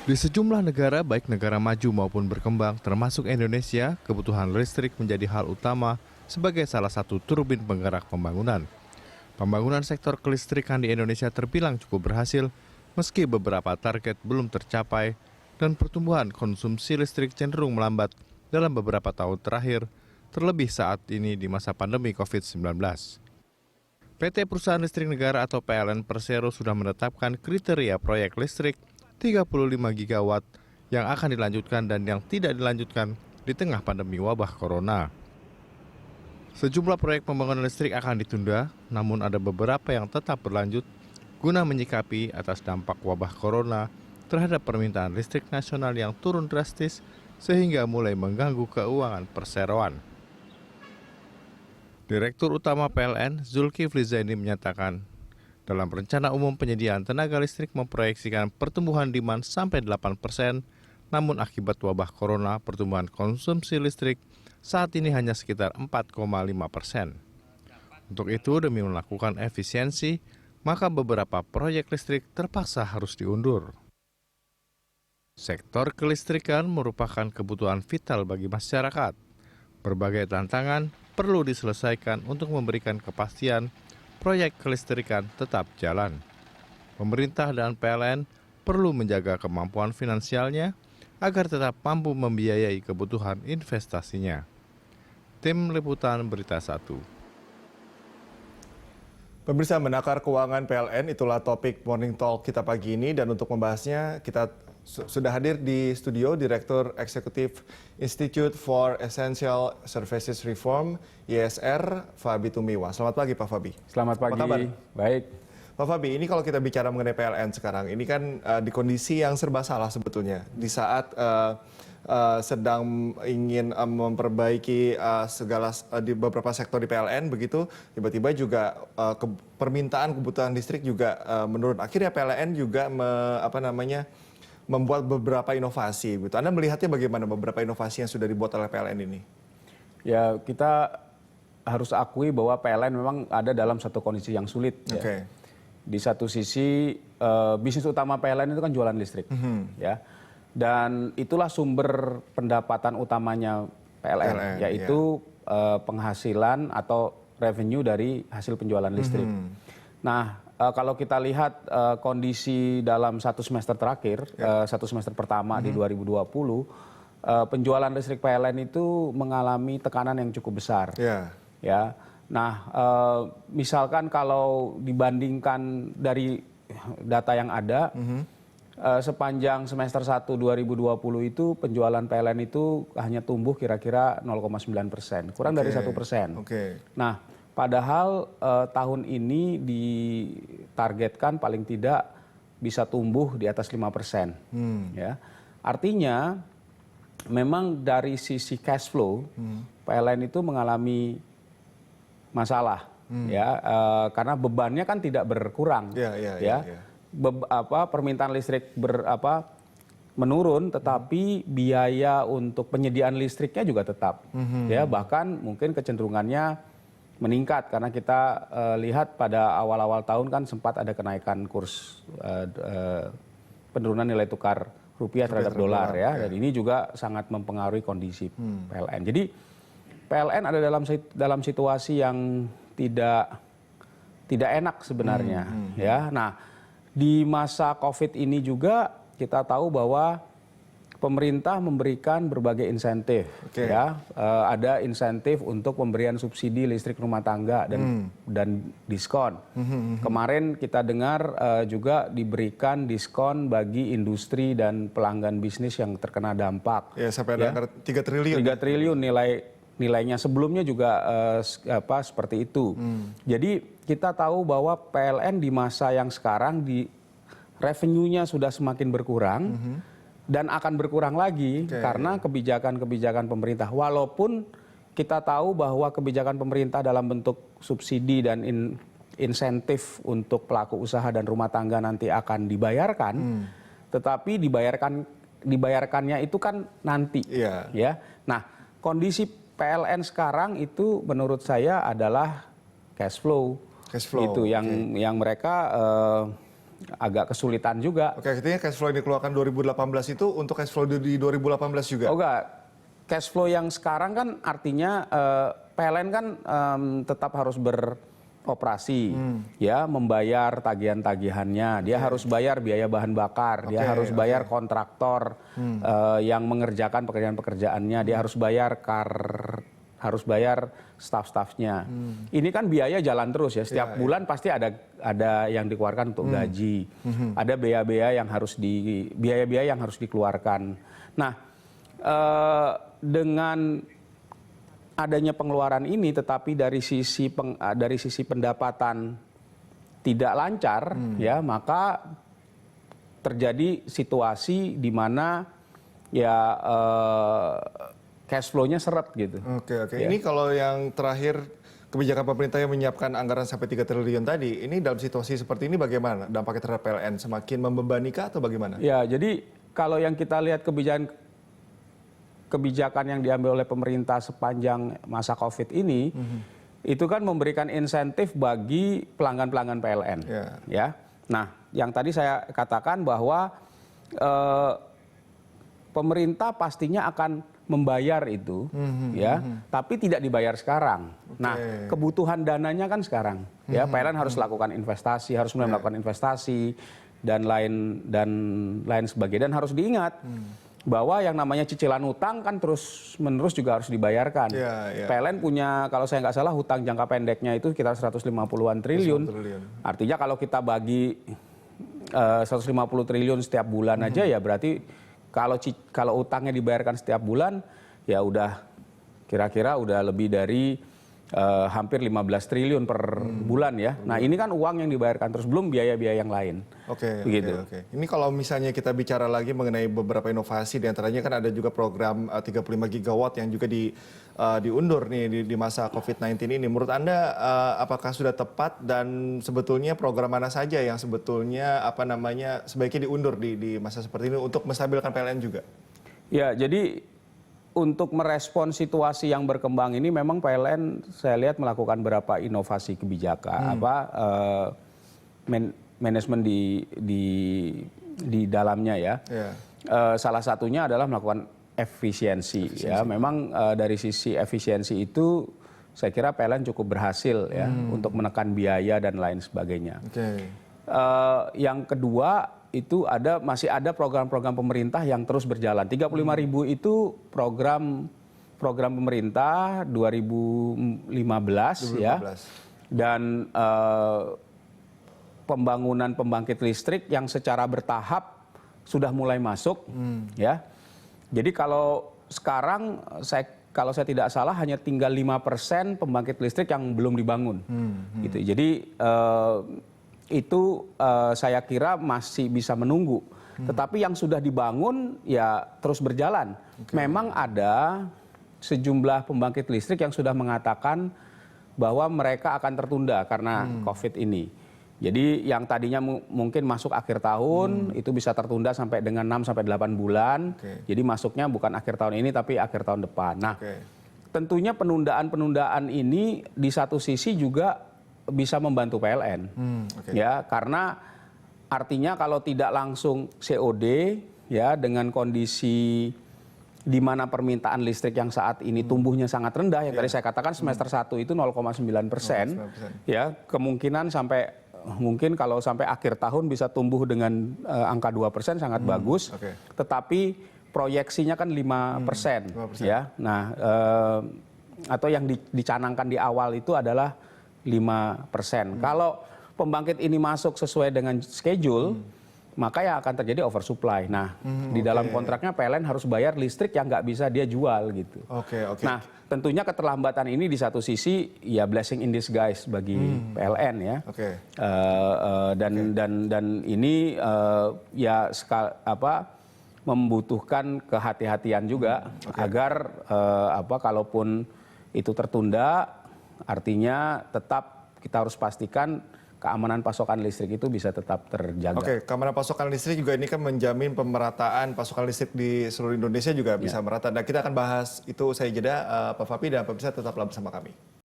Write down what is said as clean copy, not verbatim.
Di sejumlah negara, baik negara maju maupun berkembang, termasuk Indonesia, kebutuhan listrik menjadi hal utama sebagai salah satu turbin penggerak pembangunan. Pembangunan sektor kelistrikan di Indonesia terbilang cukup berhasil, meski beberapa target belum tercapai, dan pertumbuhan konsumsi listrik cenderung melambat dalam beberapa tahun terakhir, terlebih saat ini di masa pandemi COVID-19. PT Perusahaan Listrik Negara atau PLN Persero sudah menetapkan kriteria proyek listrik 35 gigawatt yang akan dilanjutkan dan yang tidak dilanjutkan di tengah pandemi wabah corona. Sejumlah proyek pembangunan listrik akan ditunda, namun ada beberapa yang tetap berlanjut guna menyikapi atas dampak wabah corona terhadap permintaan listrik nasional yang turun drastis sehingga mulai mengganggu keuangan perseroan. Direktur Utama PLN, Zulkifli Zaini menyatakan, dalam rencana umum penyediaan tenaga listrik memproyeksikan pertumbuhan demand sampai 8%, namun akibat wabah corona, pertumbuhan konsumsi listrik saat ini hanya sekitar 4,5%. Untuk itu, demi melakukan efisiensi, maka beberapa proyek listrik terpaksa harus diundur. Sektor kelistrikan merupakan kebutuhan vital bagi masyarakat. Berbagai tantangan perlu diselesaikan untuk memberikan kepastian proyek kelistrikan tetap jalan. Pemerintah dan PLN perlu menjaga kemampuan finansialnya agar tetap mampu membiayai kebutuhan investasinya. Tim Liputan Berita 1. Pemirsa, menakar keuangan PLN, itulah topik Morning Talk kita pagi ini, dan untuk membahasnya kita sudah hadir di studio Direktur Eksekutif Institute for Essential Services Reform (ISR), Fabi Tumiwa. Selamat pagi Pak Fabi. Selamat pagi. Apa kabar? Baik. Pak Fabi, ini kalau kita bicara mengenai PLN sekarang, ini kan di kondisi yang serba salah sebetulnya. Di saat sedang ingin memperbaiki segala di beberapa sektor di PLN, begitu tiba-tiba juga permintaan kebutuhan listrik juga menurun. Akhirnya PLN juga membuat beberapa inovasi. Gitu. Anda melihatnya bagaimana beberapa inovasi yang sudah dibuat oleh PLN ini? Ya, kita harus akui bahwa PLN memang ada dalam satu kondisi yang sulit. Okay. Ya. Di satu sisi bisnis utama PLN itu kan jualan listrik, ya. Dan itulah sumber pendapatan utamanya PLN yaitu penghasilan atau revenue dari hasil penjualan listrik. Nah, kalau kita lihat kondisi dalam satu semester terakhir, satu semester pertama di 2020, penjualan listrik PLN itu mengalami tekanan yang cukup besar. Ya, nah misalkan kalau dibandingkan dari data yang ada, sepanjang semester 1 2020 itu penjualan PLN itu hanya tumbuh kira-kira 0,9%, kurang dari 1%. Nah, padahal tahun ini ditargetkan paling tidak bisa tumbuh di atas 5%. Ya. Artinya memang dari sisi cash flow PLN itu mengalami masalah, ya, karena bebannya kan tidak berkurang. Permintaan listrik menurun, tetapi biaya untuk penyediaan listriknya juga tetap. Ya, bahkan mungkin kecenderungannya meningkat karena kita lihat pada awal-awal tahun kan sempat ada kenaikan kurs penurunan nilai tukar rupiah terhadap dolar, ya. Dan ini juga sangat mempengaruhi kondisi PLN. Jadi PLN ada dalam situasi yang tidak enak sebenarnya, ya. Nah, di masa COVID ini juga kita tahu bahwa pemerintah memberikan berbagai insentif, ya. Ada insentif untuk pemberian subsidi listrik rumah tangga dan diskon. Kemarin kita dengar juga diberikan diskon bagi industri dan pelanggan bisnis yang terkena dampak. Ya, sampai ada 3 triliun. 3 triliun nilainya, sebelumnya juga seperti itu. Jadi kita tahu bahwa PLN di masa yang sekarang revenue-nya sudah semakin berkurang. Dan akan berkurang lagi karena kebijakan-kebijakan pemerintah. Walaupun kita tahu bahwa kebijakan pemerintah dalam bentuk subsidi dan insentif untuk pelaku usaha dan rumah tangga nanti akan dibayarkan, tetapi dibayarkannya itu kan nanti. Ya. Nah, kondisi PLN sekarang itu menurut saya adalah cash flow. Itu yang mereka agak kesulitan juga. Oke, artinya cash flow yang dikeluarkan 2018 itu untuk cash flow di 2018 juga? Oh enggak, cash flow yang sekarang kan artinya PLN kan tetap harus beroperasi, ya, membayar tagihan-tagihannya, dia harus bayar biaya bahan bakar, dia harus bayar kontraktor yang mengerjakan pekerjaan-pekerjaannya, dia harus bayar staf-stafnya. Ini kan biaya jalan terus ya, setiap bulan pasti ada yang dikeluarkan untuk gaji, ada biaya-biaya yang harus dikeluarkan. Nah, dengan adanya pengeluaran ini, tetapi dari sisi pendapatan tidak lancar, ya, maka terjadi situasi di mana ya cash flow-nya seret gitu. Oke. Ya. Ini kalau yang terakhir kebijakan pemerintah yang menyiapkan anggaran sampai 3 triliun tadi, ini dalam situasi seperti ini bagaimana dampaknya terhadap PLN? Semakin membebani kah atau bagaimana? Ya, jadi kalau yang kita lihat kebijakan yang diambil oleh pemerintah sepanjang masa COVID ini, itu kan memberikan insentif bagi pelanggan-pelanggan PLN. Ya. Nah, yang tadi saya katakan bahwa pemerintah pastinya akan membayar itu, ya, tapi tidak dibayar sekarang. Nah, kebutuhan dananya kan sekarang, ya, PLN harus lakukan investasi, harus mulai melakukan investasi dan lain sebagainya. Dan harus diingat bahwa yang namanya cicilan hutang kan terus-menerus juga harus dibayarkan. PLN punya, kalau saya nggak salah, hutang jangka pendeknya itu sekitar 150-an triliun. Artinya kalau kita bagi 150 triliun setiap bulan aja, ya berarti kalau utangnya dibayarkan setiap bulan, ya udah kira-kira udah lebih dari hampir 15 triliun per bulan ya. Nah, ini kan uang yang dibayarkan terus, belum biaya-biaya yang lain. Oke. Ini kalau misalnya kita bicara lagi mengenai beberapa inovasi, diantaranya kan ada juga program 35 gigawatt yang juga diundur nih di masa COVID-19 ini. Menurut Anda apakah sudah tepat, dan sebetulnya program mana saja yang sebetulnya sebaiknya diundur di masa seperti ini untuk menstabilkan PLN juga? Ya, jadi untuk merespon situasi yang berkembang ini memang PLN saya lihat melakukan beberapa inovasi kebijakan, manajemen di dalamnya ya. Salah satunya adalah melakukan efisiensi. Ya. Memang dari sisi efisiensi itu saya kira PLN cukup berhasil ya untuk menekan biaya dan lain sebagainya. Yang kedua, itu masih ada program-program pemerintah yang terus berjalan. 35.000 itu program pemerintah 2015 ya. Dan pembangunan pembangkit listrik yang secara bertahap sudah mulai masuk ya. Jadi kalau sekarang kalau saya tidak salah hanya tinggal 5% pembangkit listrik yang belum dibangun. Gitu. Jadi itu saya kira masih bisa menunggu. Tetapi yang sudah dibangun ya terus berjalan. Memang ada sejumlah pembangkit listrik yang sudah mengatakan bahwa mereka akan tertunda karena COVID ini. Jadi yang tadinya mungkin masuk akhir tahun itu bisa tertunda sampai dengan 6-8 bulan. Jadi masuknya bukan akhir tahun ini tapi akhir tahun depan. Nah, tentunya penundaan-penundaan ini di satu sisi juga bisa membantu PLN, ya, karena artinya kalau tidak langsung COD, ya, dengan kondisi di mana permintaan listrik yang saat ini tumbuhnya sangat rendah, yang tadi saya katakan semester 1 itu 0,9%, ya, kemungkinan mungkin kalau sampai akhir tahun bisa tumbuh dengan angka 2% sangat bagus, tetapi proyeksinya kan 5%, ya, nah, atau yang dicanangkan di awal itu adalah 5%. Kalau pembangkit ini masuk sesuai dengan schedule, maka yang akan terjadi oversupply. Nah, di dalam kontraknya PLN harus bayar listrik yang nggak bisa dia jual gitu. Nah, tentunya keterlambatan ini di satu sisi ya blessing in disguise bagi PLN ya. Dan ini ya membutuhkan kehati-hatian juga agar kalaupun itu tertunda, artinya tetap kita harus pastikan keamanan pasokan listrik itu bisa tetap terjaga. Keamanan pasokan listrik juga ini kan menjamin pemerataan pasokan listrik di seluruh Indonesia juga bisa merata. Nah, kita akan bahas itu usai jeda, Pak Fapi, dan Pak Bisa tetaplah bersama kami.